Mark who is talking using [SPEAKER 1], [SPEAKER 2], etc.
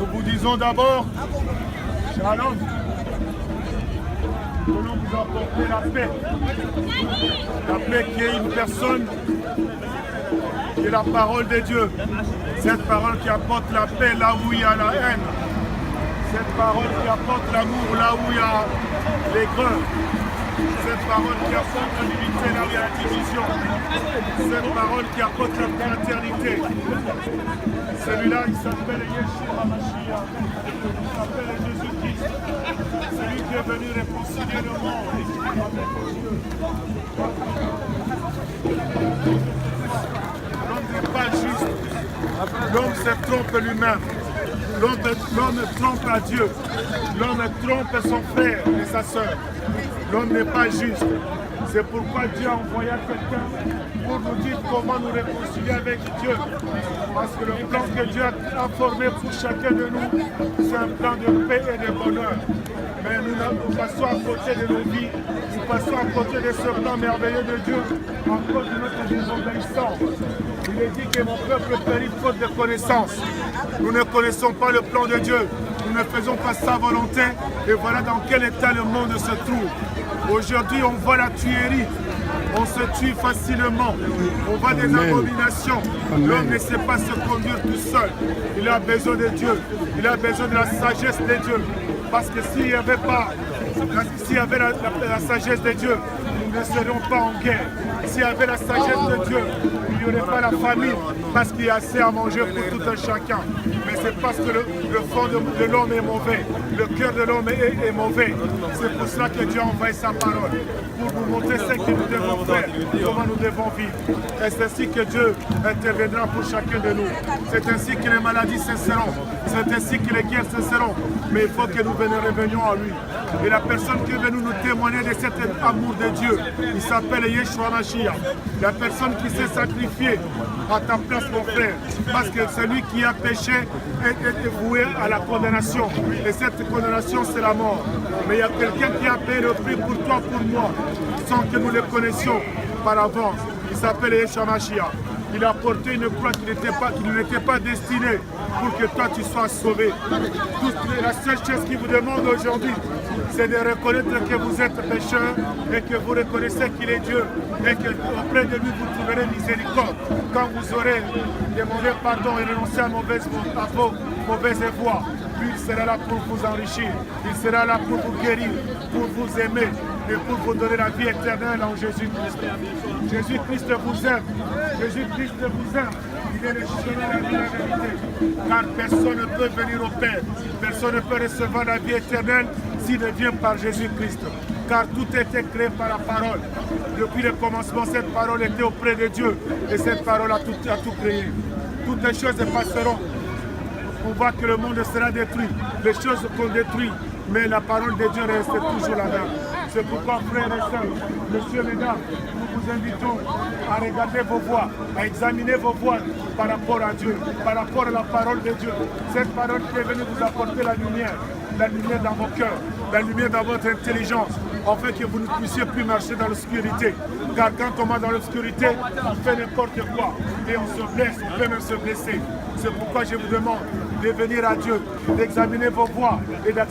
[SPEAKER 1] Nous vous disons d'abord, Shalom, nous voulons vous apporter la paix. La paix qui est une personne, qui est la parole de Dieu. Cette parole qui apporte la paix là où il y a la haine. Cette parole qui apporte l'amour là où il y a les greux. Cette parole qui apporte l'unité là où il y a la division. Cette parole qui apporte la fraternité. Celui-là, il s'appelle Yeshua Mashiach. Il s'appelle Jésus-Christ. Celui qui est venu réconcilier le monde avec Dieu. L'homme n'est pas juste. L'homme se trompe lui-même. L'homme trompe à Dieu. L'homme trompe son frère et sa sœur. L'homme n'est pas juste. C'est pourquoi Dieu a envoyé quelqu'un pour nous dire comment nous réconcilier avec Dieu. Parce que le plan que Dieu a formé pour chacun de nous, c'est un plan de paix et de bonheur. Mais nous passons à côté de nos vies, nous passons à côté de ce plan merveilleux de Dieu à cause de notre désobéissance. Il est dit que mon peuple périt faute de connaissance. Nous ne connaissons pas le plan de Dieu. Nous ne faisons pas sa volonté. Et voilà dans quel état le monde se trouve. Aujourd'hui, on voit la tuerie. On se tue facilement. On voit des abominations. L'homme ne sait pas se conduire tout seul. Il a besoin de Dieu. Il a besoin de la sagesse de Dieu. Parce que s'il n'y avait pas, la sagesse de Dieu, nous ne serions pas en guerre. S'il y avait la sagesse de Dieu, il n'y aurait pas la famine, parce qu'il y a assez à manger pour tout un chacun. Mais c'est parce que le fond de l'homme est mauvais, le cœur de l'homme est mauvais. C'est pour cela que Dieu a envoyé sa parole, pour nous montrer ce que nous devons faire, comment nous devons vivre. Et c'est ainsi que Dieu interviendra pour chacun de nous. C'est ainsi que les maladies cesseront, c'est ainsi que les guerres cesseront. Mais il faut que nous revenions à lui. Et la personne qui est venue nous témoigner de cet amour de Dieu, il s'appelle Yeshua Mashiach. La personne qui s'est sacrifiée à ta place, mon frère. Parce que celui qui a péché est voué à la condamnation. Et cette condamnation, c'est la mort. Mais il y a quelqu'un qui a payé le prix pour toi, pour moi, sans que nous le connaissions par avance. Il s'appelle Yeshua Mashiach. Il a porté une croix qui ne n'était pas destinée pour que toi tu sois sauvé. La seule chose qu'il vous demande aujourd'hui, c'est de reconnaître que vous êtes pécheur et que vous reconnaissez qu'il est Dieu et qu'auprès de lui vous trouverez miséricorde. Quand vous aurez demandé pardon et renoncé à vos mauvaises voies, lui il sera là pour vous enrichir, il sera là pour vous guérir, pour vous aimer et pour vous donner la vie éternelle en Jésus-Christ. Jésus-Christ vous aime, Jésus-Christ vous aime. Il est le chemin, la vie, la vérité. Car personne ne peut venir au Père, personne ne peut recevoir la vie éternelle s'il ne vient par Jésus-Christ. Car tout était créé par la parole. Depuis le commencement, cette parole était auprès de Dieu. Et cette parole a tout créé. Toutes les choses passeront. On voit que le monde sera détruit. Les choses qu'on détruit. Mais la parole de Dieu reste toujours la même. C'est pourquoi, frères et sœurs, messieurs, mesdames, nous vous invitons à regarder vos voies, à examiner vos voies par rapport à Dieu, par rapport à la parole de Dieu. Cette parole qui est venue vous apporter la lumière dans vos cœurs, la lumière dans votre intelligence, afin que vous ne puissiez plus marcher dans l'obscurité. Car quand on va dans l'obscurité, on fait n'importe quoi et on se blesse, on peut même se blesser. C'est pourquoi je vous demande de venir à Dieu, d'examiner vos voies et d'accepter